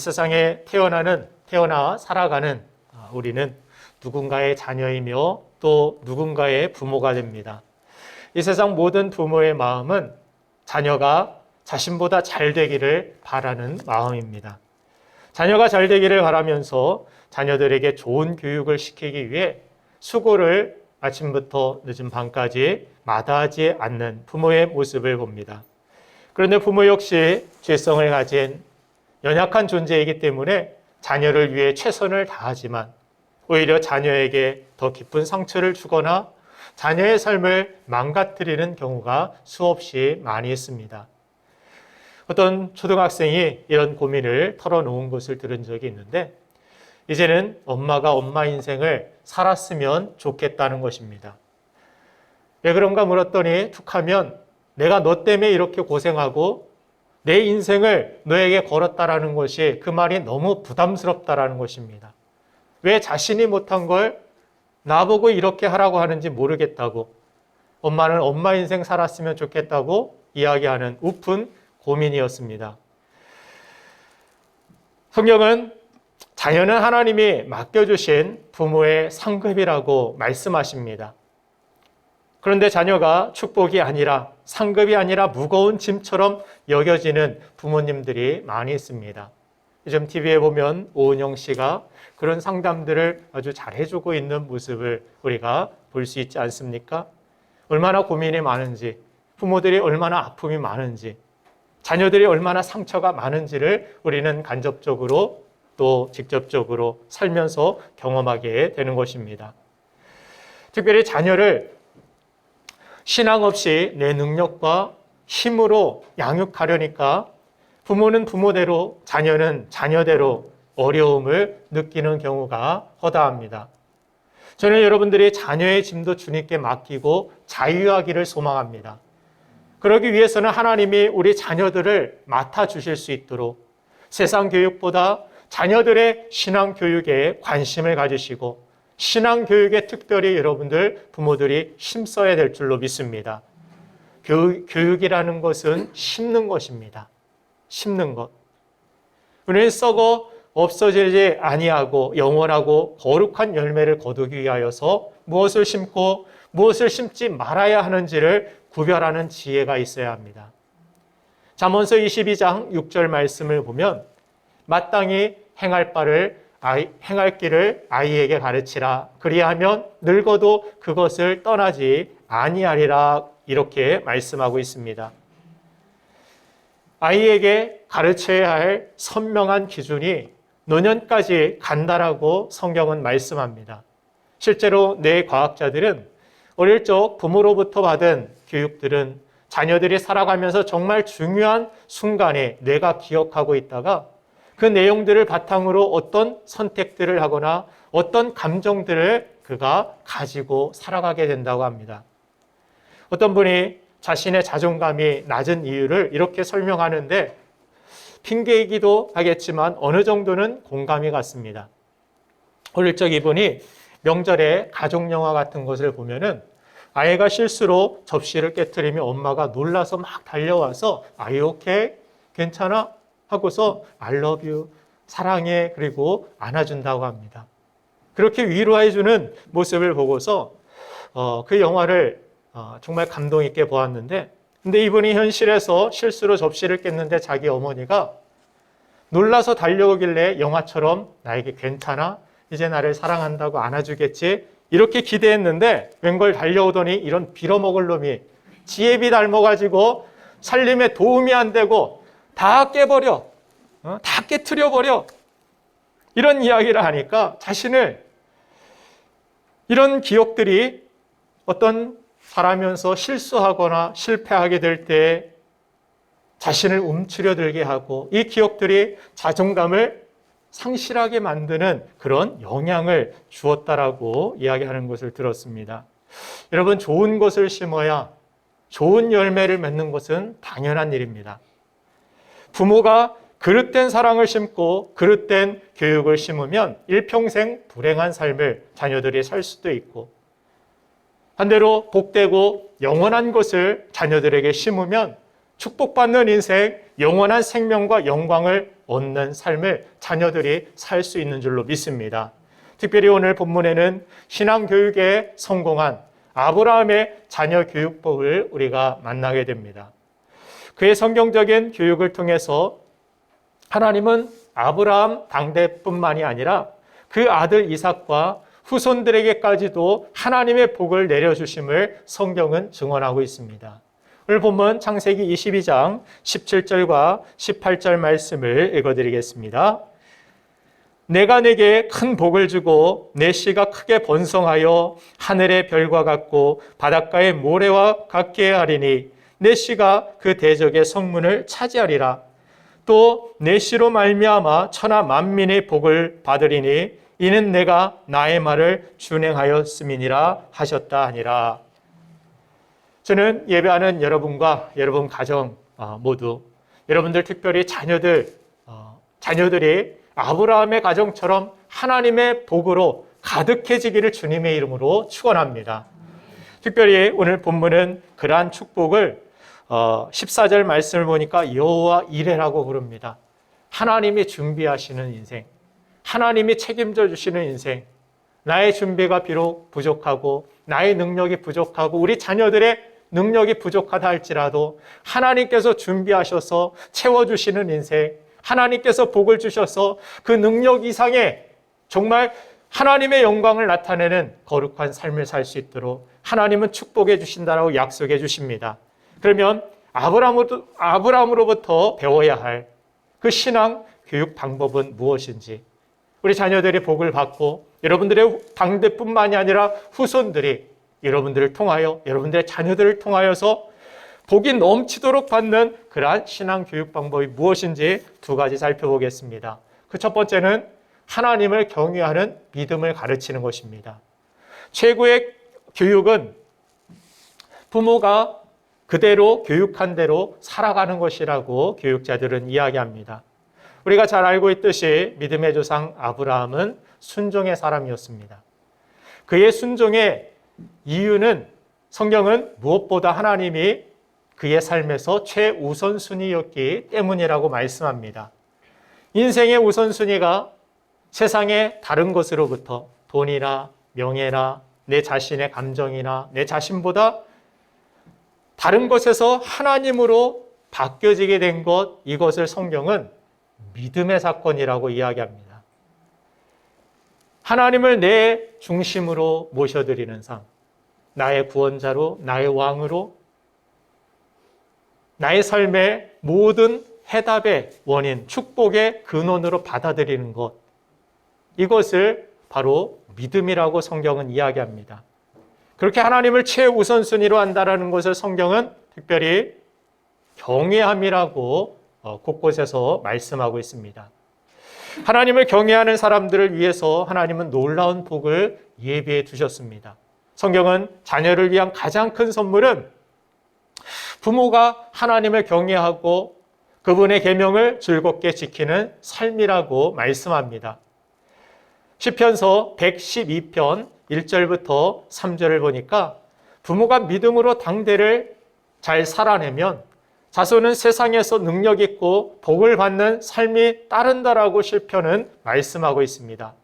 세상에 태어나 살아가는 우리는 누군가의 자녀이며 또 누군가의 부모가 됩니다. 이 세상 모든 부모의 마음은 자녀가 자신보다 잘 되기를 바라는 마음입니다. 자녀가 잘 되기를 바라면서 자녀들에게 좋은 교육을 시키기 위해 수고를 아침부터 늦은 밤까지 마다하지 않는 부모의 모습을 봅니다. 그런데 부모 역시 죄성을 가진 연약한 존재이기 때문에 자녀를 위해 최선을 다하지만 오히려 자녀에게 더 깊은 상처를 주거나 자녀의 삶을 망가뜨리는 경우가 수없이 많이 있습니다. 어떤 초등학생이 이런 고민을 털어놓은 것을 들은 적이 있는데 이제는 엄마가 엄마 인생을 살았으면 좋겠다는 것입니다. 왜 그런가 물었더니 툭하면 내가 너 때문에 이렇게 고생하고 내 인생을 너에게 걸었다라는 것이 그 말이 너무 부담스럽다라는 것입니다. 왜 자신이 못한 걸 나보고 이렇게 하라고 하는지 모르겠다고 엄마는 엄마 인생 살았으면 좋겠다고 이야기하는 우픈 고민이었습니다. 성경은 자녀는 하나님이 맡겨주신 부모의 상급이라고 말씀하십니다. 그런데 자녀가 축복이 아니라 상급이 아니라 무거운 짐처럼 여겨지는 부모님들이 많이 있습니다. 요즘 TV에 보면 오은영 씨가 그런 상담들을 아주 잘해주고 있는 모습을 우리가 볼 수 있지 않습니까? 얼마나 고민이 많은지, 부모들이 얼마나 아픔이 많은지, 자녀들이 얼마나 상처가 많은지를 우리는 간접적으로 또 직접적으로 살면서 경험하게 되는 것입니다. 특별히 자녀를 신앙 없이 내 능력과 힘으로 양육하려니까 부모는 부모대로 자녀는 자녀대로 어려움을 느끼는 경우가 허다합니다. 저는 여러분들이 자녀의 짐도 주님께 맡기고 자유하기를 소망합니다. 그러기 위해서는 하나님이 우리 자녀들을 맡아주실 수 있도록 세상 교육보다 자녀들의 신앙 교육에 관심을 가지시고 신앙 교육에 특별히 여러분들 부모들이 힘써야 될 줄로 믿습니다. 교육이라는 것은 심는 것입니다. 심는 것. 우리는 썩어 없어지지 아니하고 영원하고 거룩한 열매를 거두기 위하여서 무엇을 심고 무엇을 심지 말아야 하는지를 구별하는 지혜가 있어야 합니다. 잠언서 22장 6절 말씀을 보면 마땅히 행할 길을 아이에게 가르치라. 그리하면 늙어도 그것을 떠나지 아니하리라. 이렇게 말씀하고 있습니다. 아이에게 가르쳐야 할 선명한 기준이 노년까지 간다라고 성경은 말씀합니다. 실제로 뇌과학자들은 어릴 적 부모로부터 받은 교육들은 자녀들이 살아가면서 정말 중요한 순간에 뇌가 기억하고 있다가 그 내용들을 바탕으로 어떤 선택들을 하거나 어떤 감정들을 그가 가지고 살아가게 된다고 합니다. 어떤 분이 자신의 자존감이 낮은 이유를 이렇게 설명하는데 핑계이기도 하겠지만 어느 정도는 공감이 갔습니다. 어릴 적 이분이 명절에 가족영화 같은 것을 보면은 아이가 실수로 접시를 깨트리면 엄마가 놀라서 막 달려와서 Are you okay? 괜찮아? 하고서 I love you, 사랑해, 그리고 안아준다고 합니다. 그렇게 위로해주는 모습을 보고서 그 영화를 정말 감동 있게 보았는데 근데 이분이 현실에서 실수로 접시를 깼는데 자기 어머니가 놀라서 달려오길래 영화처럼 나에게 괜찮아? 이제 나를 사랑한다고 안아주겠지? 이렇게 기대했는데 웬걸 달려오더니 이런 빌어먹을 놈이 지혜비 닮아가지고 살림에 도움이 안 되고 다 깨버려. 다 깨트려버려. 이런 이야기를 하니까 자신을 이런 기억들이 어떤 살아면서 실수하거나 실패하게 될 때 자신을 움츠려들게 하고 이 기억들이 자존감을 상실하게 만드는 그런 영향을 주었다라고 이야기하는 것을 들었습니다. 여러분, 좋은 것을 심어야 좋은 열매를 맺는 것은 당연한 일입니다. 부모가 그릇된 사랑을 심고 그릇된 교육을 심으면 일평생 불행한 삶을 자녀들이 살 수도 있고 반대로 복되고 영원한 것을 자녀들에게 심으면 축복받는 인생, 영원한 생명과 영광을 얻는 삶을 자녀들이 살 수 있는 줄로 믿습니다. 특별히 오늘 본문에는 신앙교육에 성공한 아브라함의 자녀 교육법을 우리가 만나게 됩니다. 그의 성경적인 교육을 통해서 하나님은 아브라함 당대뿐만이 아니라 그 아들 이삭과 후손들에게까지도 하나님의 복을 내려주심을 성경은 증언하고 있습니다. 오늘 본문 창세기 22장 17절과 18절 말씀을 읽어드리겠습니다. 내가 내게 큰 복을 주고 내 씨가 크게 번성하여 하늘의 별과 같고 바닷가의 모래와 같게 하리니 내 씨가 그 대적의 성문을 차지하리라. 또 내 씨로 말미암아 천하 만민의 복을 받으리니 이는 내가 나의 말을 준행하였음이니라 하셨다 하니라. 저는 예배하는 여러분과 여러분 가정 모두 여러분들 특별히 자녀들이 아브라함의 가정처럼 하나님의 복으로 가득해지기를 주님의 이름으로 축원합니다. 특별히 오늘 본문은 그러한 축복을 14절 말씀을 보니까 여호와 이레라고 부릅니다. 하나님이 준비하시는 인생, 하나님이 책임져 주시는 인생, 나의 준비가 비록 부족하고 나의 능력이 부족하고 우리 자녀들의 능력이 부족하다 할지라도 하나님께서 준비하셔서 채워주시는 인생, 하나님께서 복을 주셔서 그 능력 이상의 정말 하나님의 영광을 나타내는 거룩한 삶을 살 수 있도록 하나님은 축복해 주신다라고 약속해 주십니다. 그러면 아브라함으로부터 배워야 할 그 신앙 교육 방법은 무엇인지, 우리 자녀들이 복을 받고 여러분들의 당대뿐만이 아니라 후손들이 여러분들을 통하여 여러분들의 자녀들을 통하여서 복이 넘치도록 받는 그러한 신앙 교육 방법이 무엇인지 두 가지 살펴보겠습니다. 그 첫 번째는 하나님을 경외하는 믿음을 가르치는 것입니다. 최고의 교육은 부모가 그대로 교육한 대로 살아가는 것이라고 교육자들은 이야기합니다. 우리가 잘 알고 있듯이 믿음의 조상 아브라함은 순종의 사람이었습니다. 그의 순종의 이유는 성경은 무엇보다 하나님이 그의 삶에서 최우선순위였기 때문이라고 말씀합니다. 인생의 우선순위가 세상의 다른 것으로부터 돈이나 명예나 내 자신의 감정이나 내 자신보다 다른 것에서 하나님으로 바뀌어지게 된 것, 이것을 성경은 믿음의 사건이라고 이야기합니다. 하나님을 내 중심으로 모셔드리는 삶, 나의 구원자로, 나의 왕으로, 나의 삶의 모든 해답의 원인, 축복의 근원으로 받아들이는 것, 이것을 바로 믿음이라고 성경은 이야기합니다. 그렇게 하나님을 최우선순위로 한다는 것을 성경은 특별히 경외함이라고 곳곳에서 말씀하고 있습니다. 하나님을 경외하는 사람들을 위해서 하나님은 놀라운 복을 예비해 두셨습니다. 성경은 자녀를 위한 가장 큰 선물은 부모가 하나님을 경외하고 그분의 계명을 즐겁게 지키는 삶이라고 말씀합니다. 시편서 112편 1절부터 3절을 보니까 부모가 믿음으로 당대를 잘 살아내면 자손은 세상에서 능력 있고 복을 받는 삶이 따른다라고 시편은 말씀하고 있습니다.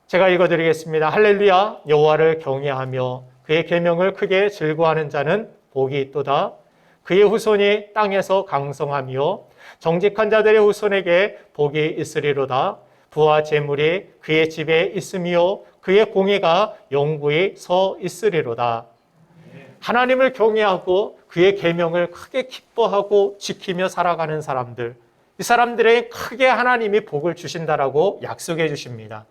제가 읽어드리겠습니다. 할렐루야. 여호와를 경외하며 그의 계명을 크게 즐거워하는 자는 복이 있도다. 그의 후손이 땅에서 강성하며 정직한 자들의 후손에게 복이 있으리로다. 부와 재물이 그의 집에 있으며 그의 공의가 영구히 서 있으리로다. 하나님을 경외하고 그의 계명을 크게 기뻐하고 지키며 살아가는 사람들, 이 사람들에게 크게 하나님이 복을 주신다라고 약속해 주십니다.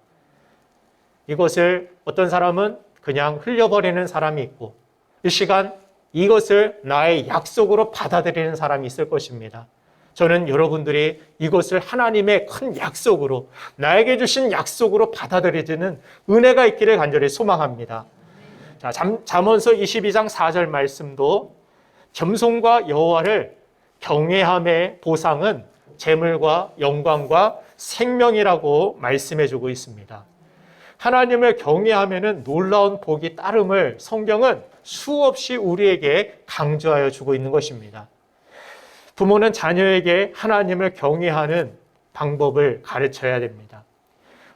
이것을 어떤 사람은 그냥 흘려버리는 사람이 있고, 이 시간 이것을 나의 약속으로 받아들이는 사람이 있을 것입니다. 저는 여러분들이 이것을 하나님의 큰 약속으로, 나에게 주신 약속으로 받아들이는 은혜가 있기를 간절히 소망합니다. 자, 잠언서 22장 4절 말씀도 겸손과 여호와를 경외함의 보상은 재물과 영광과 생명이라고 말씀해주고 있습니다. 하나님을 경외하면은 놀라운 복이 따름을 성경은 수없이 우리에게 강조하여 주고 있는 것입니다. 부모는 자녀에게 하나님을 경외하는 방법을 가르쳐야 됩니다.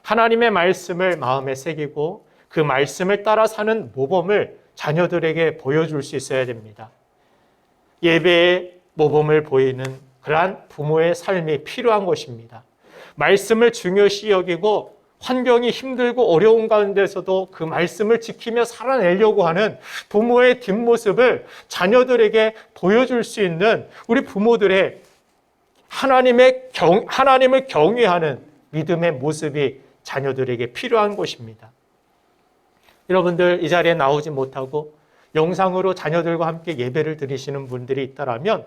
하나님의 말씀을 마음에 새기고 그 말씀을 따라 사는 모범을 자녀들에게 보여줄 수 있어야 됩니다. 예배의 모범을 보이는 그러한 부모의 삶이 필요한 것입니다. 말씀을 중요시 여기고 환경이 힘들고 어려운 가운데서도 그 말씀을 지키며 살아내려고 하는 부모의 뒷모습을 자녀들에게 보여줄 수 있는 우리 부모들의 하나님을 경외하는 믿음의 모습이 자녀들에게 필요한 것입니다. 여러분들 이 자리에 나오지 못하고 영상으로 자녀들과 함께 예배를 드리시는 분들이 있다면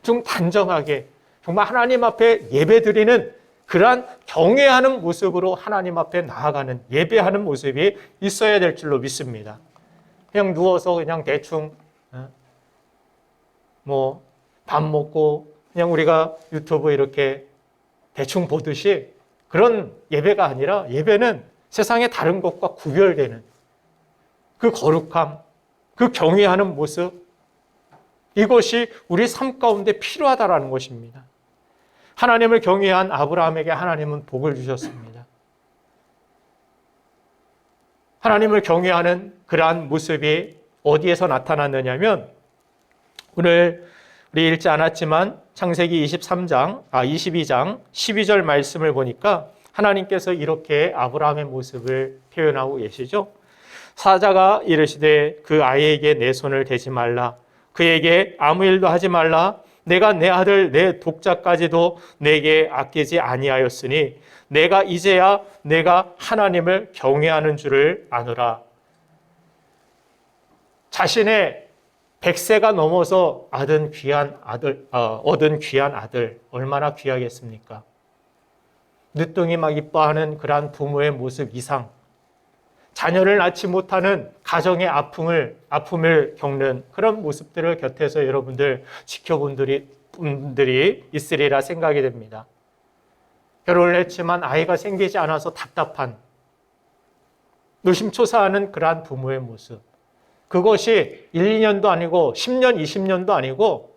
좀 단정하게 정말 하나님 앞에 예배 드리는 그러한 경외하는 모습으로 하나님 앞에 나아가는 예배하는 모습이 있어야 될 줄로 믿습니다. 그냥 누워서 그냥 대충 밥 먹고 그냥 우리가 유튜브 이렇게 대충 보듯이 그런 예배가 아니라 예배는 세상의 다른 것과 구별되는 그 거룩함, 그 경외하는 모습, 이것이 우리 삶 가운데 필요하다라는 것입니다. 하나님을 경외한 아브라함에게 하나님은 복을 주셨습니다. 하나님을 경외하는 그러한 모습이 어디에서 나타났느냐면 오늘 우리 읽지 않았지만 창세기 22장 12절 말씀을 보니까 하나님께서 이렇게 아브라함의 모습을 표현하고 계시죠. 사자가 이르시되 그 아이에게 내 손을 대지 말라. 그에게 아무 일도 하지 말라. 내가 내 아들 내 독자까지도 내게 아끼지 아니하였으니 내가 이제야 내가 하나님을 경외하는 줄을 아노라. 자신의 100세가 넘어서 얻은 귀한 아들 얼마나 귀하겠습니까? 늦둥이 막 이뻐하는 그러한 부모의 모습 이상, 자녀를 낳지 못하는 가정의 아픔을 겪는 그런 모습들을 곁에서 여러분들 지켜본 분들이 있으리라 생각이 됩니다. 결혼을 했지만 아이가 생기지 않아서 답답한, 노심초사하는 그러한 부모의 모습. 그것이 1, 2년도 아니고 10년, 20년도 아니고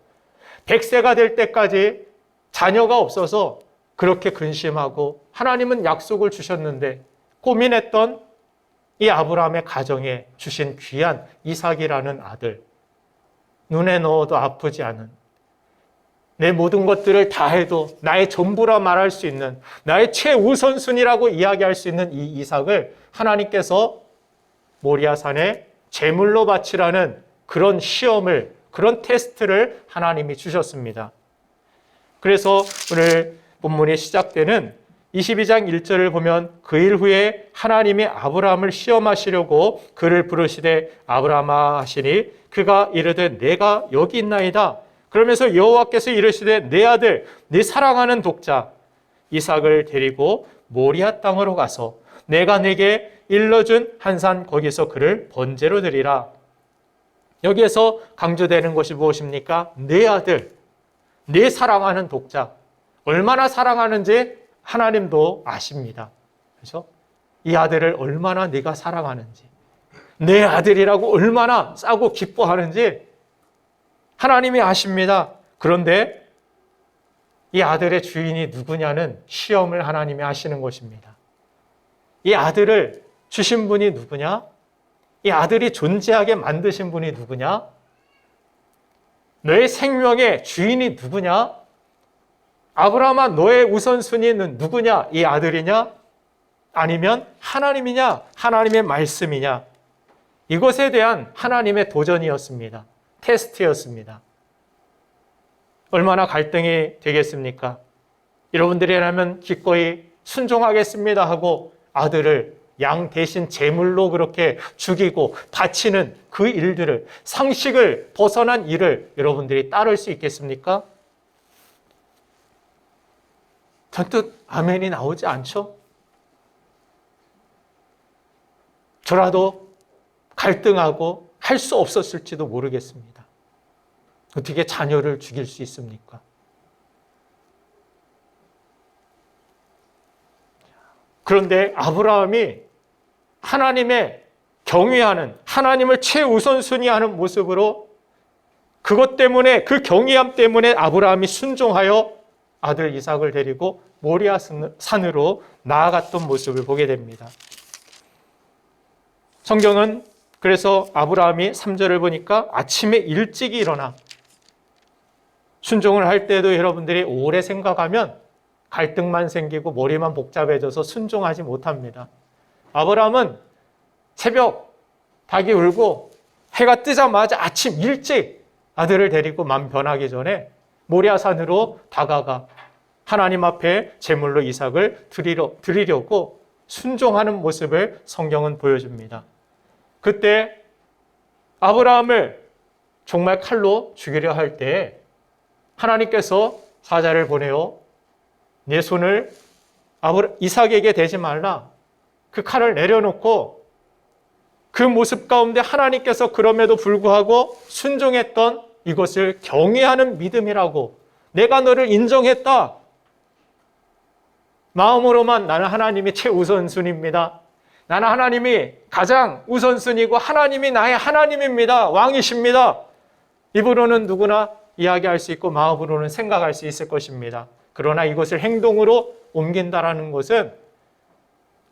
100세가 될 때까지 자녀가 없어서 그렇게 근심하고 하나님은 약속을 주셨는데 고민했던 이 아브라함의 가정에 주신 귀한 이삭이라는 아들, 눈에 넣어도 아프지 않은, 내 모든 것들을 다 해도 나의 전부라 말할 수 있는, 나의 최우선순위라고 이야기할 수 있는 이 이삭을 하나님께서 모리아산에 제물로 바치라는 그런 시험을, 그런 테스트를 하나님이 주셨습니다. 그래서 오늘 본문이 시작되는 22장 1절을 보면 그 일 후에 하나님이 아브라함을 시험하시려고 그를 부르시되 아브라함아 하시니 그가 이르되 내가 여기 있나이다. 그러면서 여호와께서 이르시되 내 아들 네 사랑하는 독자 이삭을 데리고 모리아 땅으로 가서 내가 내게 일러준 한 산 거기서 그를 번제로 드리라. 여기에서 강조되는 것이 무엇입니까? 내 아들, 네 사랑하는 독자. 얼마나 사랑하는지 하나님도 아십니다. 그렇죠? 이 아들을 얼마나 네가 사랑하는지, 내 아들이라고 얼마나 싸고 기뻐하는지 하나님이 아십니다. 그런데 이 아들의 주인이 누구냐는 시험을 하나님이 하시는 것입니다. 이 아들을 주신 분이 누구냐? 이 아들이 존재하게 만드신 분이 누구냐? 너의 생명의 주인이 누구냐? 아브라함아, 너의 우선순위는 누구냐? 이 아들이냐? 아니면 하나님이냐? 하나님의 말씀이냐? 이것에 대한 하나님의 도전이었습니다. 테스트였습니다. 얼마나 갈등이 되겠습니까? 여러분들이라면 기꺼이 순종하겠습니다 하고 아들을 양 대신 제물로 그렇게 죽이고 바치는 그 일들을, 상식을 벗어난 일을 여러분들이 따를 수 있겠습니까? 전뜻 아멘이 나오지 않죠? 저라도 갈등하고 할 수 없었을지도 모르겠습니다. 어떻게 자녀를 죽일 수 있습니까? 그런데 아브라함이 하나님의 경외하는, 하나님을 최우선순위하는 모습으로 그것 때문에, 그 경외함 때문에 아브라함이 순종하여 아들 이삭을 데리고 모리아 산으로 나아갔던 모습을 보게 됩니다. 성경은 그래서 아브라함이 3절을 보니까 아침에 일찍 일어나, 순종을 할 때도 여러분들이 오래 생각하면 갈등만 생기고 머리만 복잡해져서 순종하지 못합니다. 아브라함은 새벽 닭이 울고 해가 뜨자마자 아침 일찍 아들을 데리고 맘 변하기 전에 모리아산으로 다가가 하나님 앞에 제물로 이삭을 드리려고 순종하는 모습을 성경은 보여줍니다. 그때 아브라함을 정말 칼로 죽이려 할 때 하나님께서 사자를 보내어 내 손을 이삭에게 대지 말라. 그 칼을 내려놓고 그 모습 가운데 하나님께서 그럼에도 불구하고 순종했던 이것을 경외하는 믿음이라고, 내가 너를 인정했다. 마음으로만 나는 하나님이 최우선순위입니다. 나는 하나님이 가장 우선순위고 하나님이 나의 하나님입니다. 왕이십니다. 입으로는 누구나 이야기할 수 있고 마음으로는 생각할 수 있을 것입니다. 그러나 이것을 행동으로 옮긴다라는 것은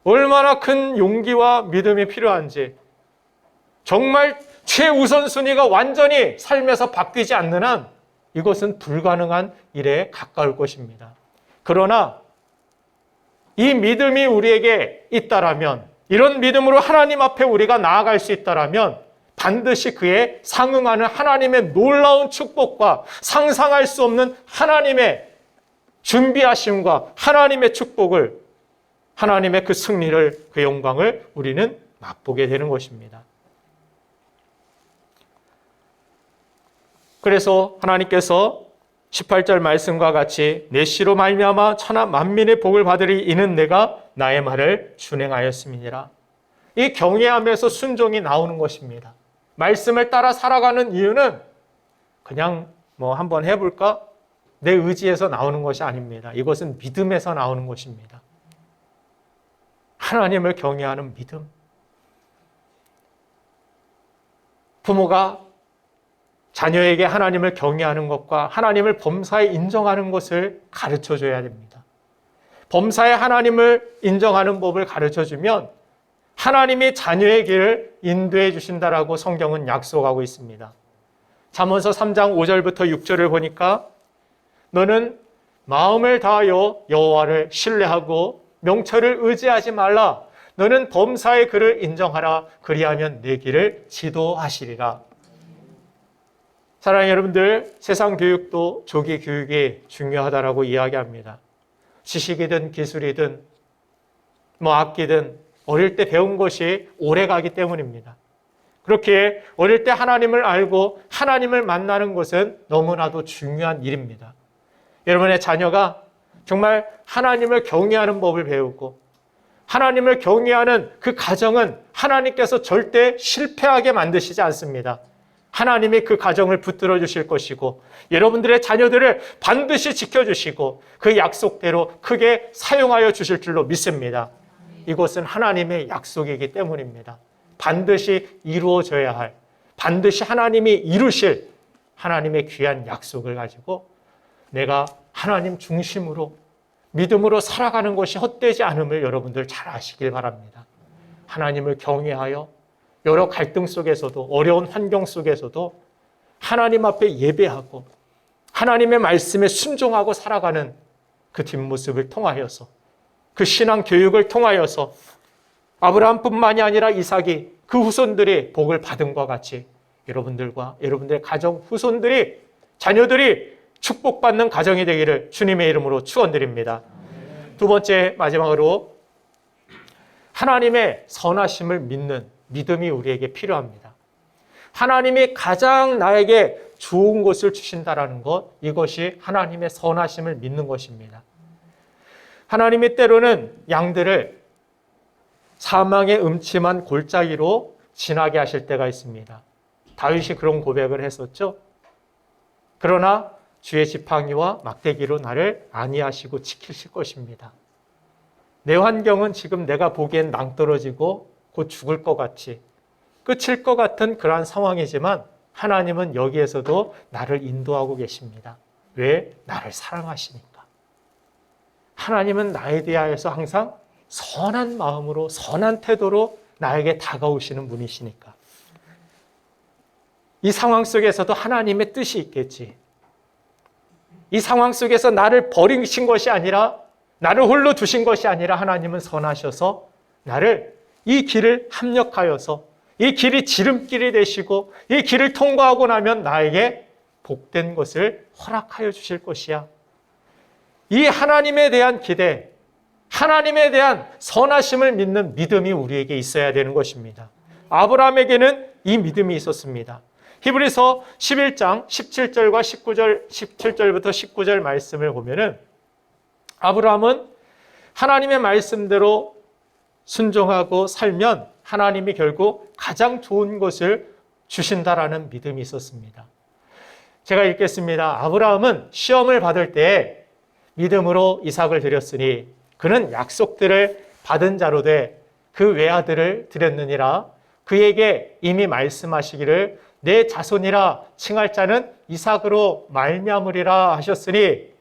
얼마나 큰 용기와 믿음이 필요한지, 정말 최우선순위가 완전히 삶에서 바뀌지 않는 한 이것은 불가능한 일에 가까울 것입니다. 그러나 이 믿음이 우리에게 있다라면, 이런 믿음으로 하나님 앞에 우리가 나아갈 수 있다라면 반드시 그에 상응하는 하나님의 놀라운 축복과 상상할 수 없는 하나님의 준비하심과 하나님의 축복을, 하나님의 그 승리를, 그 영광을 우리는 맛보게 되는 것입니다. 그래서 하나님께서 18절 말씀과 같이 내 씨로 말미암아 천하 만민의 복을 받으리 이는 내가 나의 말을 준행하였음이니라. 이 경외함에서 순종이 나오는 것입니다. 말씀을 따라 살아가는 이유는 그냥 한번 해볼까? 내 의지에서 나오는 것이 아닙니다. 이것은 믿음에서 나오는 것입니다. 하나님을 경외하는 믿음. 부모가 자녀에게 하나님을 경외하는 것과 하나님을 범사에 인정하는 것을 가르쳐줘야 됩니다. 범사에 하나님을 인정하는 법을 가르쳐주면 하나님이 자녀의 길을 인도해 주신다라고 성경은 약속하고 있습니다. 잠언서 3장 5절부터 6절을 보니까 너는 마음을 다하여 여호와를 신뢰하고 명철을 의지하지 말라. 너는 범사의 그를 인정하라. 그리하면 내 길을 지도하시리라. 사랑하는 여러분들, 세상 교육도 조기 교육이 중요하다라고 이야기합니다. 지식이든 기술이든 악기든 어릴 때 배운 것이 오래 가기 때문입니다. 그렇게 어릴 때 하나님을 알고 하나님을 만나는 것은 너무나도 중요한 일입니다. 여러분의 자녀가 정말 하나님을 경외하는 법을 배우고 하나님을 경외하는 그 가정은 하나님께서 절대 실패하게 만드시지 않습니다. 하나님이 그 가정을 붙들어 주실 것이고 여러분들의 자녀들을 반드시 지켜주시고 그 약속대로 크게 사용하여 주실 줄로 믿습니다. 이것은 하나님의 약속이기 때문입니다. 반드시 이루어져야 할, 반드시 하나님이 이루실 하나님의 귀한 약속을 가지고 내가 하나님 중심으로 믿음으로 살아가는 것이 헛되지 않음을 여러분들 잘 아시길 바랍니다. 하나님을 경외하여 여러 갈등 속에서도 어려운 환경 속에서도 하나님 앞에 예배하고 하나님의 말씀에 순종하고 살아가는 그 뒷모습을 통하여서 그 신앙 교육을 통하여서 아브라함뿐만이 아니라 이삭이 그 후손들이 복을 받은 것 같이 여러분들과 여러분들의 가정 후손들이 자녀들이 축복받는 가정이 되기를 주님의 이름으로 축원드립니다. 두 번째 마지막으로 하나님의 선하심을 믿는 믿음이 우리에게 필요합니다. 하나님이 가장 나에게 좋은 것을 주신다라는 것, 이것이 하나님의 선하심을 믿는 것입니다. 하나님이 때로는 양들을 사망의 음침한 골짜기로 지나게 하실 때가 있습니다. 다윗이 그런 고백을 했었죠. 그러나 주의 지팡이와 막대기로 나를 안위하시고 지키실 것입니다. 내 환경은 지금 내가 보기엔 낭떠러지고 곧 죽을 것 같이 끝일 것 같은 그러한 상황이지만 하나님은 여기에서도 나를 인도하고 계십니다. 왜? 나를 사랑하시니까. 하나님은 나에 대하여서 항상 선한 마음으로, 선한 태도로 나에게 다가오시는 분이시니까. 이 상황 속에서도 하나님의 뜻이 있겠지. 이 상황 속에서 나를 버리신 것이 아니라, 나를 홀로 두신 것이 아니라 하나님은 선하셔서 나를 이 길을 합력하여서 이 길이 지름길이 되시고 이 길을 통과하고 나면 나에게 복된 것을 허락하여 주실 것이야. 이 하나님에 대한 기대, 하나님에 대한 선하심을 믿는 믿음이 우리에게 있어야 되는 것입니다. 아브라함에게는 이 믿음이 있었습니다. 히브리서 11장 17절과 19절, 17절부터 19절 말씀을 보면은 아브라함은 하나님의 말씀대로 순종하고 살면 하나님이 결국 가장 좋은 것을 주신다라는 믿음이 있었습니다. 제가 읽겠습니다. 아브라함은 시험을 받을 때 믿음으로 이삭을 드렸으니 그는 약속들을 받은 자로 돼 그 외아들을 드렸느니라. 그에게 이미 말씀하시기를 내 자손이라 칭할 자는 이삭으로 말미암으리라 하셨으니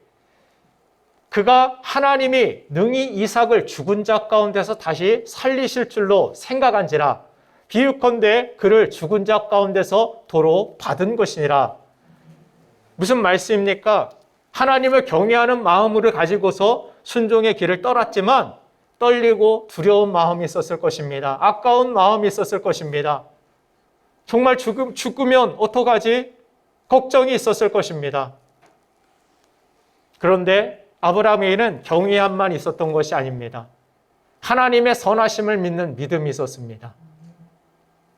그가 하나님이 능히 이삭을 죽은 자 가운데서 다시 살리실 줄로 생각한지라. 비유컨대 그를 죽은 자 가운데서 도로 받은 것이니라. 무슨 말씀입니까? 하나님을 경외하는 마음으로 가지고서 순종의 길을 떠났지만 떨리고 두려운 마음이 있었을 것입니다. 아까운 마음이 있었을 것입니다. 정말 죽으면 어떡하지? 걱정이 있었을 것입니다. 그런데 아브라함에게는 경외함만 있었던 것이 아닙니다. 하나님의 선하심을 믿는 믿음이 있었습니다.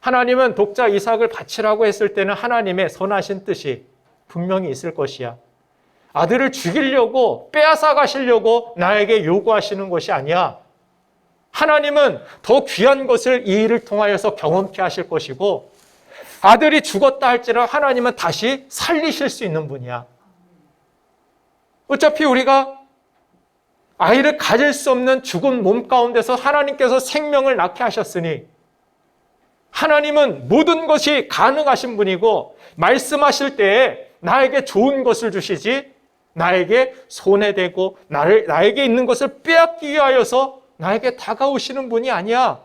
하나님은 독자 이삭을 바치라고 했을 때는 하나님의 선하신 뜻이 분명히 있을 것이야. 아들을 죽이려고 빼앗아 가시려고 나에게 요구하시는 것이 아니야. 하나님은 더 귀한 것을 이 일을 통하여서 경험케 하실 것이고 아들이 죽었다 할지라도 하나님은 다시 살리실 수 있는 분이야. 어차피 우리가 아이를 가질 수 없는 죽은 몸 가운데서 하나님께서 생명을 낳게 하셨으니 하나님은 모든 것이 가능하신 분이고 말씀하실 때에 나에게 좋은 것을 주시지 나에게 손해되고 나에게 있는 것을 빼앗기 위하여서 나에게 다가오시는 분이 아니야.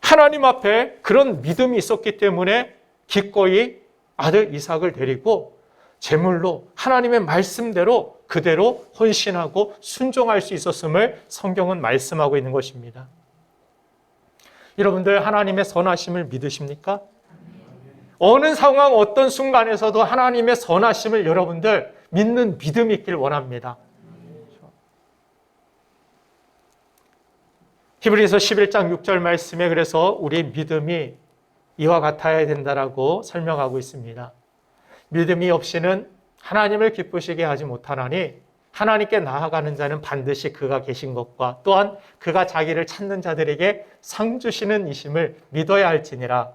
하나님 앞에 그런 믿음이 있었기 때문에 기꺼이 아들 이삭을 데리고 제물로 하나님의 말씀대로 그대로 헌신하고 순종할 수 있었음을 성경은 말씀하고 있는 것입니다. 여러분들 하나님의 선하심을 믿으십니까? 어느 상황 어떤 순간에서도 하나님의 선하심을 여러분들 믿는 믿음이 있길 원합니다. 히브리서 11장 6절 말씀에 그래서 우리 믿음이 이와 같아야 된다라고 설명하고 있습니다. 믿음이 없이는 하나님을 기쁘시게 하지 못하나니 하나님께 나아가는 자는 반드시 그가 계신 것과 또한 그가 자기를 찾는 자들에게 상 주시는 이심을 믿어야 할지니라.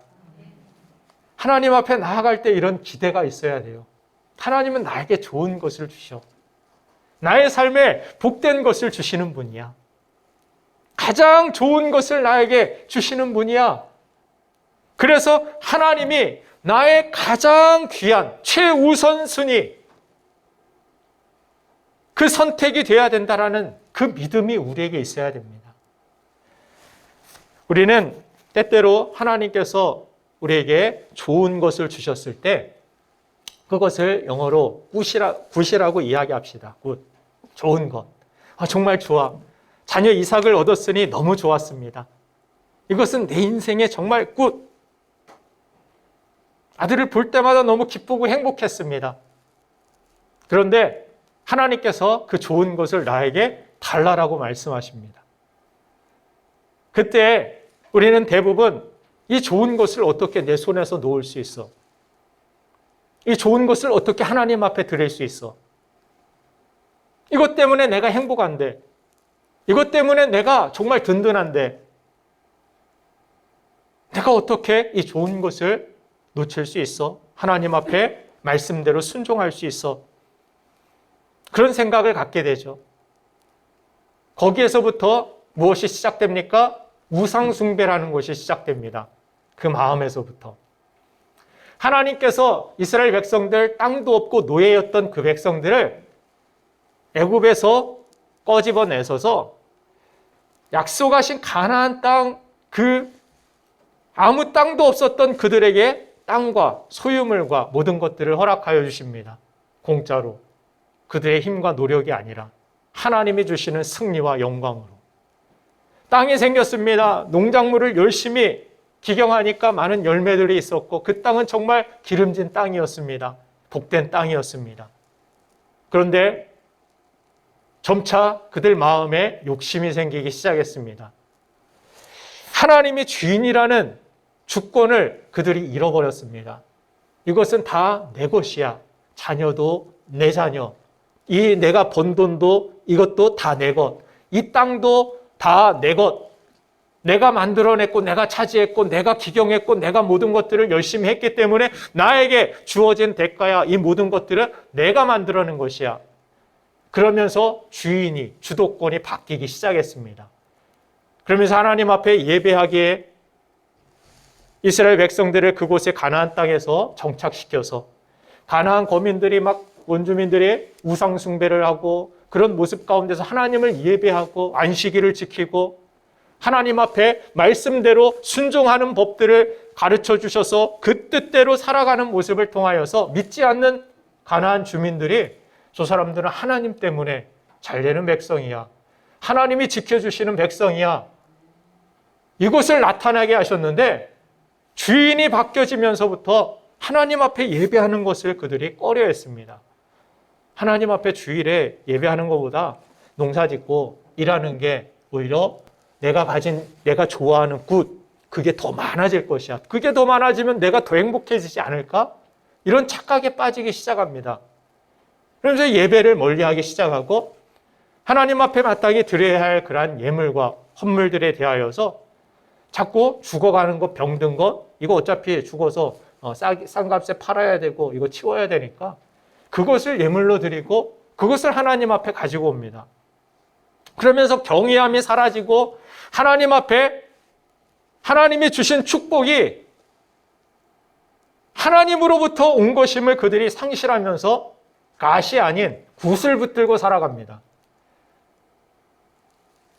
하나님 앞에 나아갈 때 이런 기대가 있어야 돼요. 하나님은 나에게 좋은 것을 주셔. 나의 삶에 복된 것을 주시는 분이야. 가장 좋은 것을 나에게 주시는 분이야. 그래서 하나님이 나의 가장 귀한 최우선순위 그 선택이 되어야 된다라는 그 믿음이 우리에게 있어야 됩니다. 우리는 때때로 하나님께서 우리에게 좋은 것을 주셨을 때 그것을 영어로 굿이라고 이야기합시다. 굿. 좋은 것. 정말 좋아. 자녀 이삭을 얻었으니 너무 좋았습니다. 이것은 내 인생에 정말 굿. 아들을 볼 때마다 너무 기쁘고 행복했습니다. 그런데 하나님께서 그 좋은 것을 나에게 달라라고 말씀하십니다. 그때 우리는 대부분 이 좋은 것을 어떻게 내 손에서 놓을 수 있어? 이 좋은 것을 어떻게 하나님 앞에 드릴 수 있어? 이것 때문에 내가 행복한데, 이것 때문에 내가 정말 든든한데, 내가 어떻게 이 좋은 것을 놓칠 수 있어? 하나님 앞에 말씀대로 순종할 수 있어? 그런 생각을 갖게 되죠. 거기에서부터 무엇이 시작됩니까? 우상숭배라는 것이 시작됩니다. 그 마음에서부터. 하나님께서 이스라엘 백성들 땅도 없고 노예였던 그 백성들을 애굽에서 꺼집어내서서 약속하신 가나안 땅, 그 아무 땅도 없었던 그들에게 땅과 소유물과 모든 것들을 허락하여 주십니다. 공짜로. 그들의 힘과 노력이 아니라 하나님이 주시는 승리와 영광으로. 땅이 생겼습니다. 농작물을 열심히 기경하니까 많은 열매들이 있었고 그 땅은 정말 기름진 땅이었습니다. 복된 땅이었습니다. 그런데 점차 그들 마음에 욕심이 생기기 시작했습니다. 하나님이 주인이라는 주권을 그들이 잃어버렸습니다. 이것은 다 내 것이야. 자녀도 내 자녀. 이 내가 번 돈도 이것도 다 내 것. 이 땅도 다 내 것. 내가 만들어냈고 내가 차지했고 내가 기경했고 내가 모든 것들을 열심히 했기 때문에 나에게 주어진 대가야. 이 모든 것들은 내가 만들어낸 것이야. 그러면서 주인이, 주도권이 바뀌기 시작했습니다. 그러면서 하나님 앞에 예배하기에 이스라엘 백성들을 그곳에 가나안 땅에서 정착시켜서 가나안 거민들이 막 원주민들이 우상 숭배를 하고 그런 모습 가운데서 하나님을 예배하고 안식일을 지키고 하나님 앞에 말씀대로 순종하는 법들을 가르쳐 주셔서 그 뜻대로 살아가는 모습을 통하여서 믿지 않는 가나안 주민들이 저 사람들은 하나님 때문에 잘 되는 백성이야. 하나님이 지켜주시는 백성이야. 이것을 나타나게 하셨는데 주인이 바뀌어지면서부터 하나님 앞에 예배하는 것을 그들이 꺼려했습니다. 하나님 앞에 주일에 예배하는 것보다 농사짓고 일하는 게 오히려 내가 좋아하는 굿, 그게 더 많아질 것이야. 그게 더 많아지면 내가 더 행복해지지 않을까? 이런 착각에 빠지기 시작합니다. 그러면서 예배를 멀리하기 시작하고 하나님 앞에 마땅히 드려야 할 그러한 예물과 헌물들에 대하여서 자꾸 죽어가는 것, 병든 것, 이거 어차피 죽어서 싼 값에 팔아야 되고 이거 치워야 되니까 그것을 예물로 드리고 그것을 하나님 앞에 가지고 옵니다. 그러면서 경외함이 사라지고 하나님 앞에 하나님이 주신 축복이 하나님으로부터 온 것임을 그들이 상실하면서 갓이 아닌 굿을 붙들고 살아갑니다.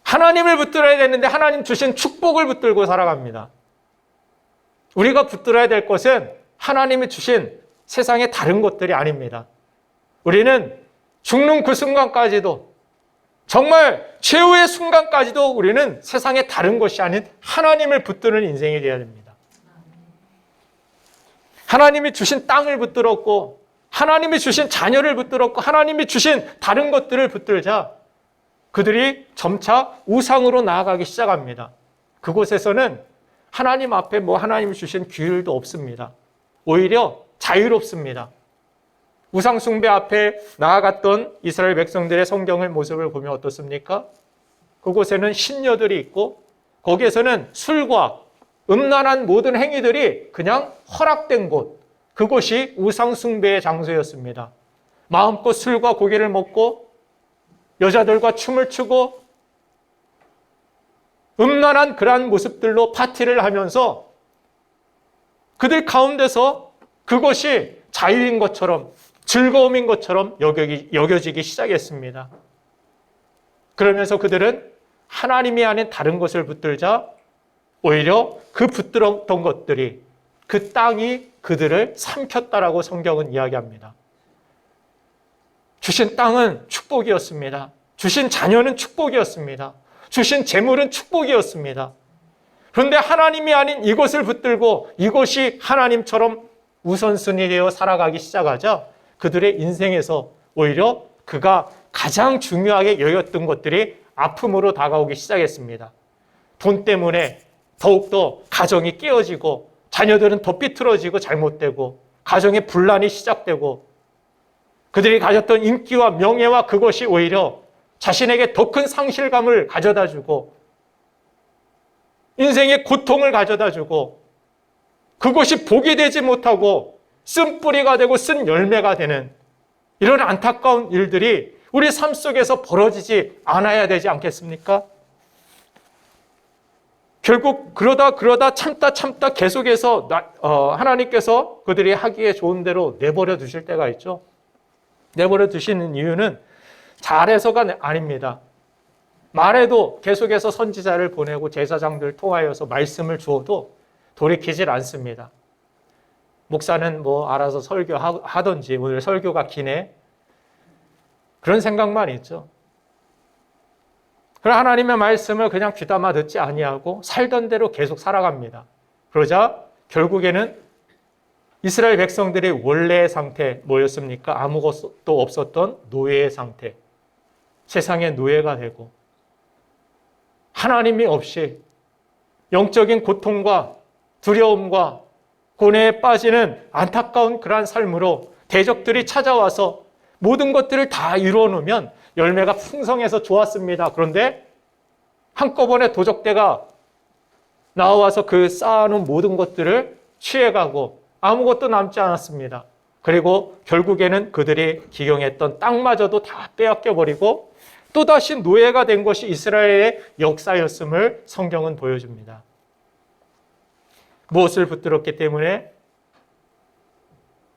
하나님을 붙들어야 되는데 하나님 주신 축복을 붙들고 살아갑니다. 우리가 붙들어야 될 것은 하나님이 주신 세상의 다른 것들이 아닙니다. 우리는 죽는 그 순간까지도 정말 최후의 순간까지도 우리는 세상의 다른 것이 아닌 하나님을 붙드는 인생이 되어야 됩니다. 하나님이 주신 땅을 붙들었고 하나님이 주신 자녀를 붙들었고 하나님이 주신 다른 것들을 붙들자 그들이 점차 우상으로 나아가기 시작합니다. 그곳에서는 하나님 앞에 하나님이 주신 규율도 없습니다. 오히려 자유롭습니다. 우상 숭배 앞에 나아갔던 이스라엘 백성들의 성경의 모습을 보면 어떻습니까? 그곳에는 신녀들이 있고 거기에서는 술과 음란한 모든 행위들이 그냥 허락된 곳, 그곳이 우상 숭배의 장소였습니다. 마음껏 술과 고기를 먹고 여자들과 춤을 추고 음란한 그러한 모습들로 파티를 하면서 그들 가운데서 그것이 자유인 것처럼 즐거움인 것처럼 여겨지기 시작했습니다. 그러면서 그들은 하나님이 아닌 다른 것을 붙들자 오히려 그 붙들었던 것들이 그 땅이 그들을 삼켰다라고 성경은 이야기합니다. 주신 땅은 축복이었습니다. 주신 자녀는 축복이었습니다. 주신 재물은 축복이었습니다. 그런데 하나님이 아닌 이것을 붙들고 이것이 하나님처럼 우선순위 되어 살아가기 시작하자 그들의 인생에서 오히려 그가 가장 중요하게 여겼던 것들이 아픔으로 다가오기 시작했습니다. 돈 때문에 더욱더 가정이 깨어지고 자녀들은 더 삐뚤어지고 잘못되고 가정의 분란이 시작되고 그들이 가졌던 인기와 명예와 그것이 오히려 자신에게 더 큰 상실감을 가져다주고 인생의 고통을 가져다주고 그것이 복이 되지 못하고 쓴뿌리가 되고 쓴 열매가 되는 이런 안타까운 일들이 우리 삶 속에서 벌어지지 않아야 되지 않겠습니까? 결국 그러다 참다 계속해서 하나님께서 그들이 하기에 좋은 대로 내버려 두실 때가 있죠. 내버려 두시는 이유는 잘해서가 아닙니다. 말해도 계속해서 선지자를 보내고 제사장들 통하여서 말씀을 주어도 돌이키질 않습니다. 목사는 뭐 알아서 설교하든지 오늘 설교가 기네. 그런 생각만 있죠. 그러나 하나님의 말씀을 그냥 귀담아 듣지 아니하고 살던 대로 계속 살아갑니다. 그러자 결국에는 이스라엘 백성들의 원래의 상태 뭐였습니까? 아무것도 없었던 노예의 상태. 세상의 노예가 되고 하나님이 없이 영적인 고통과 두려움과 고뇌에 빠지는 안타까운 그러한 삶으로 대적들이 찾아와서 모든 것들을 다 이루어 놓으면 열매가 풍성해서 좋았습니다. 그런데 한꺼번에 도적대가 나와서 그 쌓아놓은 모든 것들을 취해가고 아무것도 남지 않았습니다. 그리고 결국에는 그들이 기경했던 땅마저도 다 빼앗겨버리고 또다시 노예가 된 것이 이스라엘의 역사였음을 성경은 보여줍니다. 무엇을 붙들었기 때문에?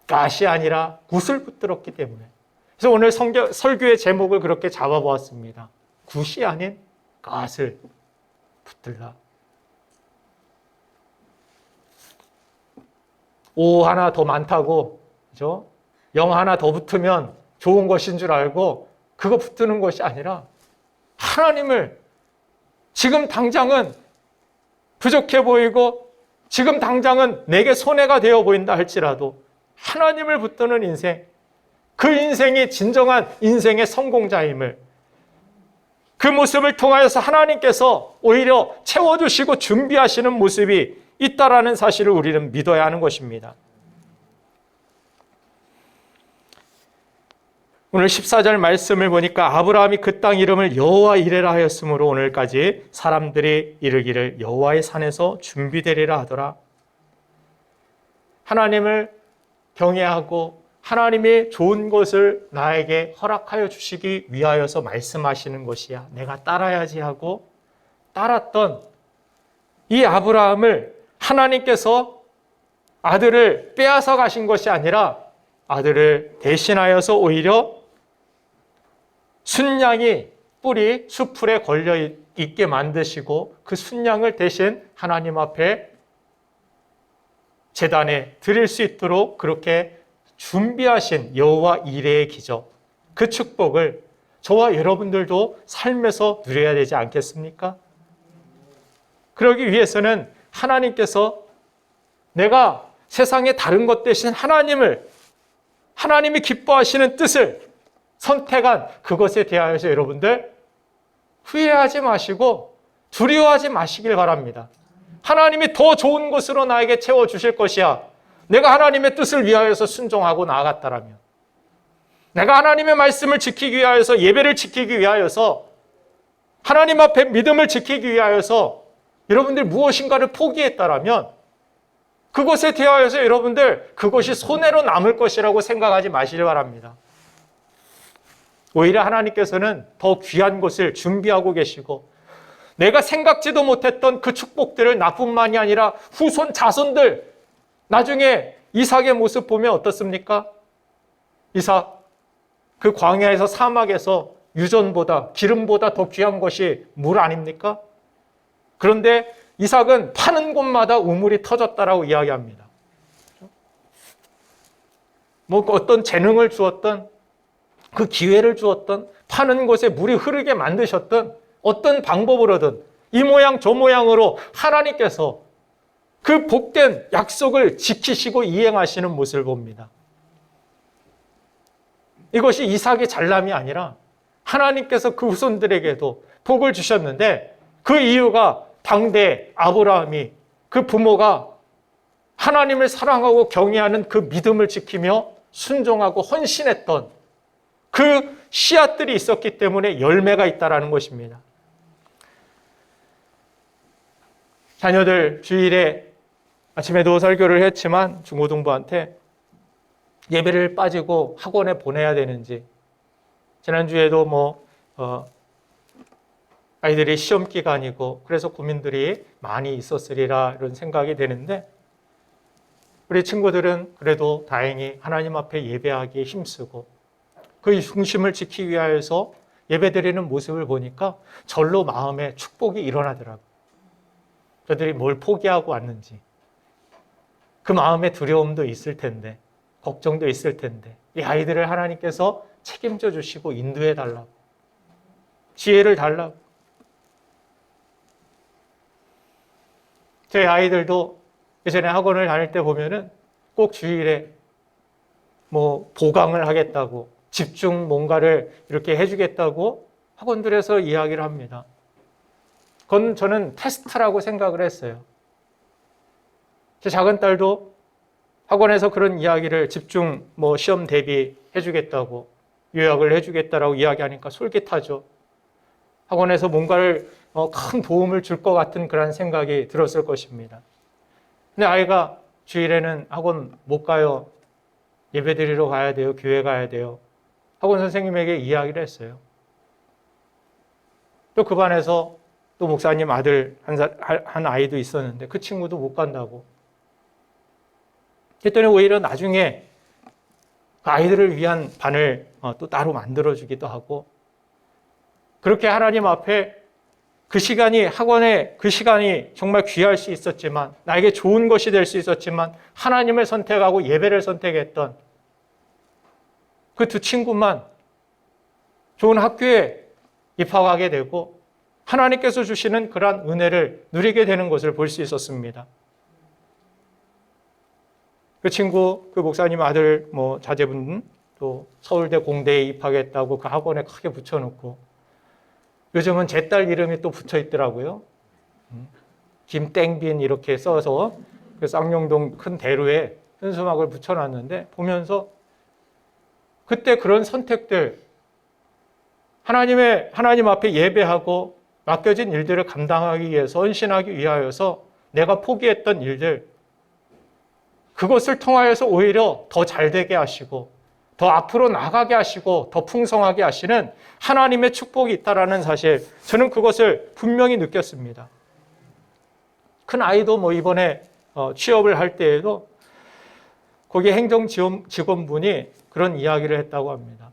갓이 아니라 굿을 붙들었기 때문에. 그래서 오늘 설교의 제목을 그렇게 잡아보았습니다. 굿이 아닌 갓을 붙들라. 오 하나 더 많다고, 그죠? 영 하나 더 붙으면 좋은 것인 줄 알고 그거 붙드는 것이 아니라 하나님을 지금 당장은 부족해 보이고 지금 당장은 내게 손해가 되어 보인다 할지라도 하나님을 붙드는 인생, 그 인생이 진정한 인생의 성공자임을, 그 모습을 통하여서 하나님께서 오히려 채워주시고 준비하시는 모습이 있다라는 사실을 우리는 믿어야 하는 것입니다. 오늘 14절 말씀을 보니까 아브라함이 그 땅 이름을 여호와 이레라 하였으므로 오늘까지 사람들이 이르기를 여호와의 산에서 준비되리라 하더라. 하나님을 경외하고 하나님이 좋은 것을 나에게 허락하여 주시기 위하여서 말씀하시는 것이야. 내가 따라야지 하고 따랐던 이 아브라함을 하나님께서 아들을 빼앗아 가신 것이 아니라 아들을 대신하여서 오히려 순양이 뿔이 수풀에 걸려 있게 만드시고 그 순양을 대신 하나님 앞에 제단에 드릴 수 있도록 그렇게 준비하신 여호와 이레의 기적, 그 축복을 저와 여러분들도 삶에서 누려야 되지 않겠습니까? 그러기 위해서는 하나님께서 내가 세상의 다른 것 대신 하나님이 기뻐하시는 뜻을 선택한 그것에 대하여서 여러분들 후회하지 마시고 두려워하지 마시길 바랍니다. 하나님이 더 좋은 것으로 나에게 채워주실 것이야. 내가 하나님의 뜻을 위하여서 순종하고 나아갔다라면, 내가 하나님의 말씀을 지키기 위하여서, 예배를 지키기 위하여서, 하나님 앞에 믿음을 지키기 위하여서 여러분들 무엇인가를 포기했다라면 그것에 대하여서 여러분들 그것이 손해로 남을 것이라고 생각하지 마시길 바랍니다. 오히려 하나님께서는 더 귀한 것을 준비하고 계시고 내가 생각지도 못했던 그 축복들을 나뿐만이 아니라 후손 자손들, 나중에 이삭의 모습 보면 어떻습니까? 이삭, 그 광야에서 사막에서 유전보다 기름보다 더 귀한 것이 물 아닙니까? 그런데 이삭은 파는 곳마다 우물이 터졌다라고 이야기합니다. 뭐 어떤 재능을 주었던, 그 기회를 주었던, 파는 곳에 물이 흐르게 만드셨던, 어떤 방법으로든 이 모양 저 모양으로 하나님께서 그 복된 약속을 지키시고 이행하시는 모습을 봅니다. 이것이 이삭의 잘남이 아니라 하나님께서 그 후손들에게도 복을 주셨는데, 그 이유가 당대 아브라함이, 그 부모가 하나님을 사랑하고 경외하는 그 믿음을 지키며 순종하고 헌신했던 그 씨앗들이 있었기 때문에 열매가 있다라는 것입니다. 자녀들 주일에 아침에도 설교를 했지만 중고등부한테 예배를 빠지고 학원에 보내야 되는지, 지난주에도 아이들이 시험 기간이고 그래서 고민들이 많이 있었으리라 이런 생각이 되는데 우리 친구들은 그래도 다행히 하나님 앞에 예배하기에 힘쓰고 그 중심을 지키기 위하여서 예배드리는 모습을 보니까 절로 마음에 축복이 일어나더라고요. 저들이 뭘 포기하고 왔는지 그 마음에 두려움도 있을 텐데 걱정도 있을 텐데 이 아이들을 하나님께서 책임져 주시고 인도해 달라고 지혜를 달라고 제 아이들도 예전에 학원을 다닐 때 보면은 꼭 주일에 뭐 보강을 하겠다고 집중 뭔가를 이렇게 해주겠다고 학원들에서 이야기를 합니다. 그건 저는 테스트라고 생각을 했어요. 제 작은 딸도 학원에서 그런 이야기를 집중 뭐 시험 대비 해주겠다고 요약을 해주겠다라고 이야기하니까 솔깃하죠. 학원에서 뭔가를 큰 도움을 줄 것 같은 그런 생각이 들었을 것입니다. 근데 아이가 주일에는 학원 못 가요. 예배드리러 가야 돼요. 교회 가야 돼요. 학원 선생님에게 이야기를 했어요. 또 그 반에서 또 목사님 아들 한 아이도 있었는데 그 친구도 못 간다고. 그랬더니 오히려 나중에 그 아이들을 위한 반을 또 따로 만들어주기도 하고 그렇게 하나님 앞에 그 시간이 학원에 그 시간이 정말 귀할 수 있었지만 나에게 좋은 것이 될 수 있었지만 하나님을 선택하고 예배를 선택했던 그 두 친구만 좋은 학교에 입학하게 되고 하나님께서 주시는 그러한 은혜를 누리게 되는 것을 볼 수 있었습니다. 그 친구, 그 목사님 아들 자제분 또 서울대 공대에 입학했다고 그 학원에 크게 붙여놓고 요즘은 제 딸 이름이 또 붙어 있더라고요. 김땡빈 이렇게 써서 그 쌍용동 큰 대로에 현수막을 붙여놨는데 보면서 그때 그런 선택들 하나님 앞에 예배하고 맡겨진 일들을 감당하기 위해서 헌신하기 위하여서 내가 포기했던 일들 그것을 통하여서 오히려 더 잘되게 하시고 더 앞으로 나가게 하시고 더 풍성하게 하시는 하나님의 축복이 있다라는 사실 저는 그것을 분명히 느꼈습니다. 큰 아이도 이번에 취업을 할 때에도 거기 행정 직원분이 그런 이야기를 했다고 합니다.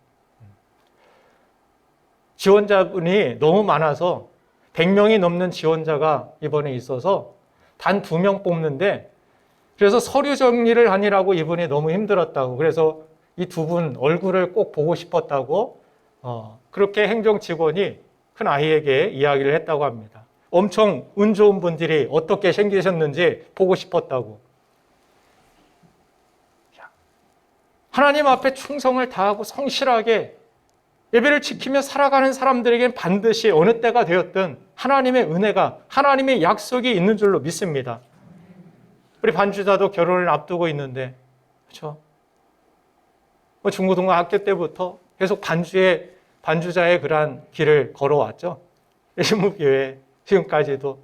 지원자분이 너무 많아서 100명이 넘는 지원자가 이번에 있어서 단 2명 뽑는데 그래서 서류 정리를 하느라고 이분이 너무 힘들었다고 그래서 이 두 분 얼굴을 꼭 보고 싶었다고 그렇게 행정 직원이 큰 아이에게 이야기를 했다고 합니다. 엄청 운 좋은 분들이 어떻게 생기셨는지 보고 싶었다고. 하나님 앞에 충성을 다하고 성실하게 예배를 지키며 살아가는 사람들에게는 반드시 어느 때가 되었든 하나님의 은혜가 하나님의 약속이 있는 줄로 믿습니다. 우리 반주자도 결혼을 앞두고 있는데 그렇죠? 중고등학교 때부터 계속 반주자의 그러한 길을 걸어왔죠. 신무교회 지금까지도.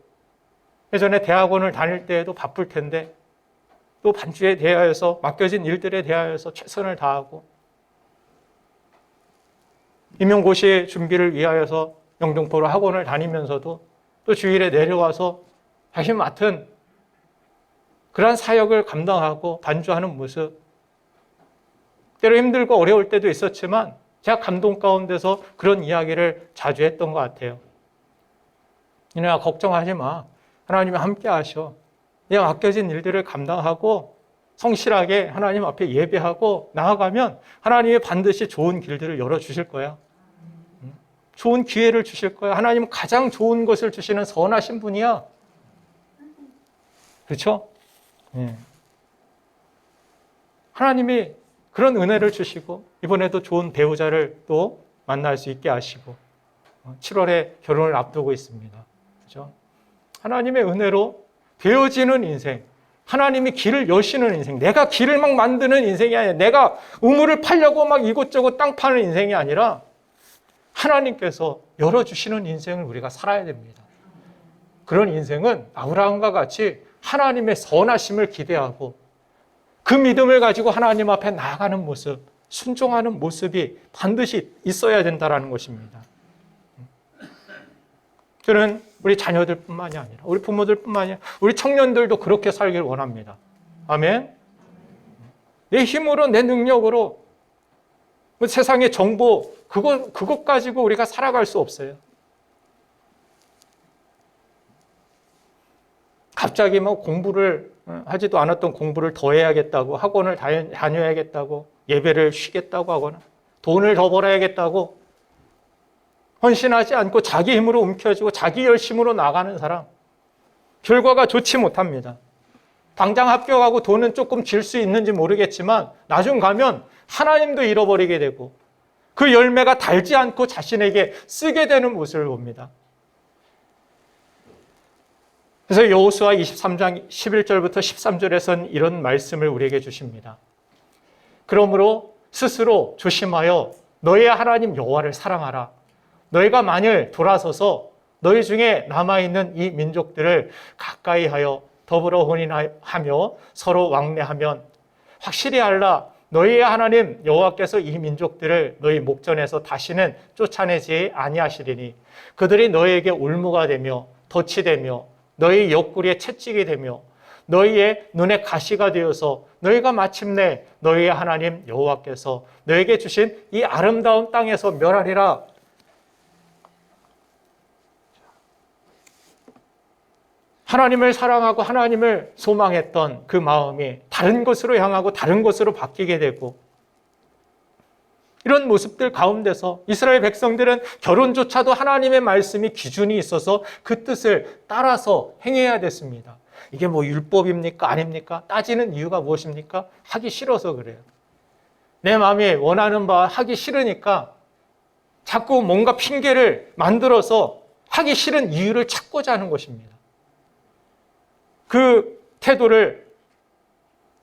예전에 대학원을 다닐 때에도 바쁠 텐데 또 반주에 대하여서 맡겨진 일들에 대하여서 최선을 다하고 임용고시 준비를 위하여서 영등포로 학원을 다니면서도 또 주일에 내려와서 자기 맡은 그러한 사역을 감당하고 반주하는 모습 때로 힘들고 어려울 때도 있었지만 제가 감동 가운데서 그런 이야기를 자주 했던 것 같아요. 이내야 걱정하지 마. 하나님이 함께 하셔. 내가 맡겨진 일들을 감당하고 성실하게 하나님 앞에 예배하고 나아가면 하나님이 반드시 좋은 길들을 열어주실 거야. 좋은 기회를 주실 거야. 하나님은 가장 좋은 것을 주시는 선하신 분이야. 그렇죠? 네. 하나님이 그런 은혜를 주시고 이번에도 좋은 배우자를 또 만날 수 있게 하시고 7월에 결혼을 앞두고 있습니다. 그렇죠? 하나님의 은혜로 되어지는 인생, 하나님이 길을 여시는 인생, 내가 길을 막 만드는 인생이 아니라 내가 우물을 파려고 막 이곳저곳 땅 파는 인생이 아니라 하나님께서 열어주시는 인생을 우리가 살아야 됩니다. 그런 인생은 아브라함과 같이 하나님의 선하심을 기대하고 그 믿음을 가지고 하나님 앞에 나아가는 모습, 순종하는 모습이 반드시 있어야 된다는 것입니다. 저는 우리 자녀들뿐만이 아니라 우리 부모들뿐만이 아니라 우리 청년들도 그렇게 살길 원합니다. 아멘. 내 힘으로 내 능력으로 세상의 정보 그것 가지고 우리가 살아갈 수 없어요. 갑자기 뭐 공부를 하지도 않았던 공부를 더 해야겠다고, 학원을 다녀야겠다고, 예배를 쉬겠다고 하거나 돈을 더 벌어야겠다고 헌신하지 않고 자기 힘으로 움켜쥐고 자기 열심으로 나가는 사람, 결과가 좋지 못합니다. 당장 합격하고 돈은 조금 질 수 있는지 모르겠지만 나중 가면 하나님도 잃어버리게 되고 그 열매가 달지 않고 자신에게 쓰게 되는 모습을 봅니다. 그래서 여호수아 23장 11절부터 13절에선 이런 말씀을 우리에게 주십니다. 그러므로 스스로 조심하여 너희의 하나님 여호와를 사랑하라. 너희가 만일 돌아서서 너희 중에 남아있는 이 민족들을 가까이 하여 더불어 혼인하며 서로 왕래하면 확실히 알라. 너희의 하나님 여호와께서 이 민족들을 너희 목전에서 다시는 쫓아내지 아니하시리니 그들이 너희에게 올무가 되며 덫이 되며 너희 옆구리에 채찍이 되며 너희의 눈에 가시가 되어서 너희가 마침내 너희의 하나님 여호와께서 너희에게 주신 이 아름다운 땅에서 멸하리라. 하나님을 사랑하고 하나님을 소망했던 그 마음이 다른 곳으로 향하고 다른 곳으로 바뀌게 되고, 이런 모습들 가운데서 이스라엘 백성들은 결혼조차도 하나님의 말씀이 기준이 있어서 그 뜻을 따라서 행해야 됐습니다. 이게 뭐 율법입니까? 아닙니까? 따지는 이유가 무엇입니까? 하기 싫어서 그래요. 내 마음이 원하는 바 하기 싫으니까 자꾸 뭔가 핑계를 만들어서 하기 싫은 이유를 찾고자 하는 것입니다. 그 태도를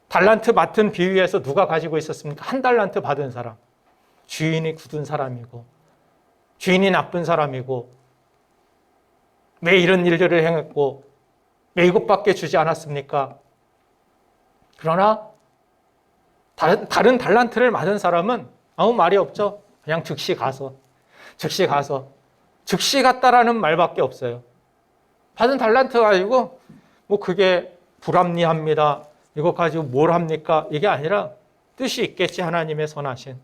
달란트 맡은 비유에서 누가 가지고 있었습니까? 한 달란트 받은 사람. 주인이 굳은 사람이고 주인이 나쁜 사람이고 왜 이런 일들을 행했고 왜 이것밖에 주지 않았습니까? 그러나 다른 달란트를 받은 사람은 아무 말이 없죠. 그냥 즉시 갔다라는 말밖에 없어요. 받은 달란트 가지고 뭐 그게 불합리합니다. 이거 가지고 뭘 합니까? 이게 아니라 뜻이 있겠지, 하나님의 선하신.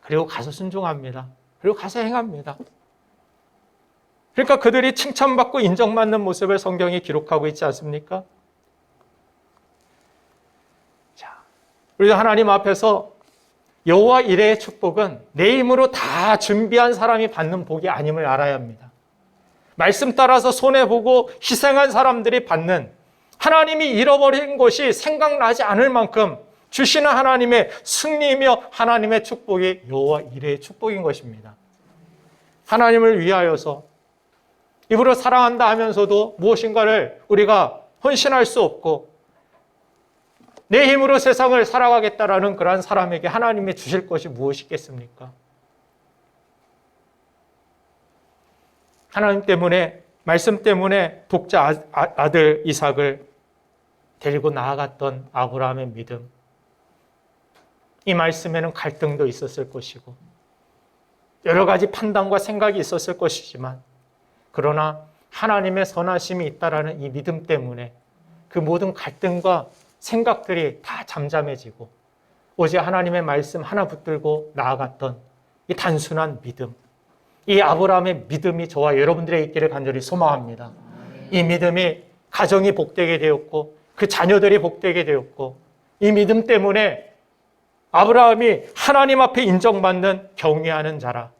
그리고 가서 순종합니다. 그리고 가서 행합니다. 그러니까 그들이 칭찬받고 인정받는 모습을 성경이 기록하고 있지 않습니까? 자, 우리도 하나님 앞에서 여호와 이레의 축복은 내 힘으로 다 준비한 사람이 받는 복이 아님을 알아야 합니다. 말씀 따라서 손해보고 희생한 사람들이 받는, 하나님이 잃어버린 것이 생각나지 않을 만큼 주시는 하나님의 승리이며 하나님의 축복이 여호와 이레의 축복인 것입니다. 하나님을 위하여서 입으로 사랑한다 하면서도 무엇인가를 우리가 헌신할 수 없고 내 힘으로 세상을 살아가겠다라는 그러한 사람에게 하나님이 주실 것이 무엇이겠습니까? 하나님 때문에, 말씀 때문에 독자 아들 이삭을 데리고 나아갔던 아브라함의 믿음, 이 말씀에는 갈등도 있었을 것이고 여러 가지 판단과 생각이 있었을 것이지만, 그러나 하나님의 선하심이 있다라는 이 믿음 때문에 그 모든 갈등과 생각들이 다 잠잠해지고 오직 하나님의 말씀 하나 붙들고 나아갔던 이 단순한 믿음, 이 아브라함의 믿음이 저와 여러분들의 있기를 간절히 소망합니다. 이 믿음이 가정이 복되게 되었고 그 자녀들이 복되게 되었고, 이 믿음 때문에 아브라함이 하나님 앞에 인정받는 경외하는 자라,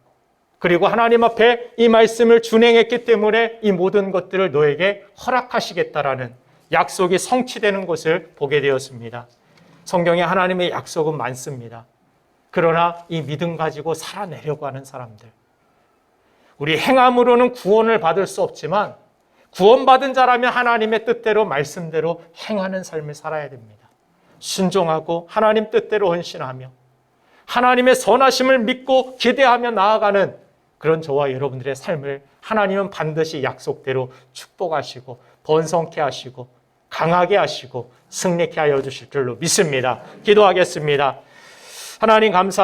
그리고 하나님 앞에 이 말씀을 준행했기 때문에 이 모든 것들을 너에게 허락하시겠다라는 약속이 성취되는 것을 보게 되었습니다. 성경에 하나님의 약속은 많습니다. 그러나 이 믿음 가지고 살아내려고 하는 사람들, 우리 행함으로는 구원을 받을 수 없지만 구원받은 자라면 하나님의 뜻대로 말씀대로 행하는 삶을 살아야 됩니다. 순종하고 하나님 뜻대로 헌신하며 하나님의 선하심을 믿고 기대하며 나아가는 그런 저와 여러분들의 삶을 하나님은 반드시 약속대로 축복하시고 번성케 하시고 강하게 하시고 승리케 하여 주실 줄로 믿습니다. 기도하겠습니다. 하나님 감사합니다.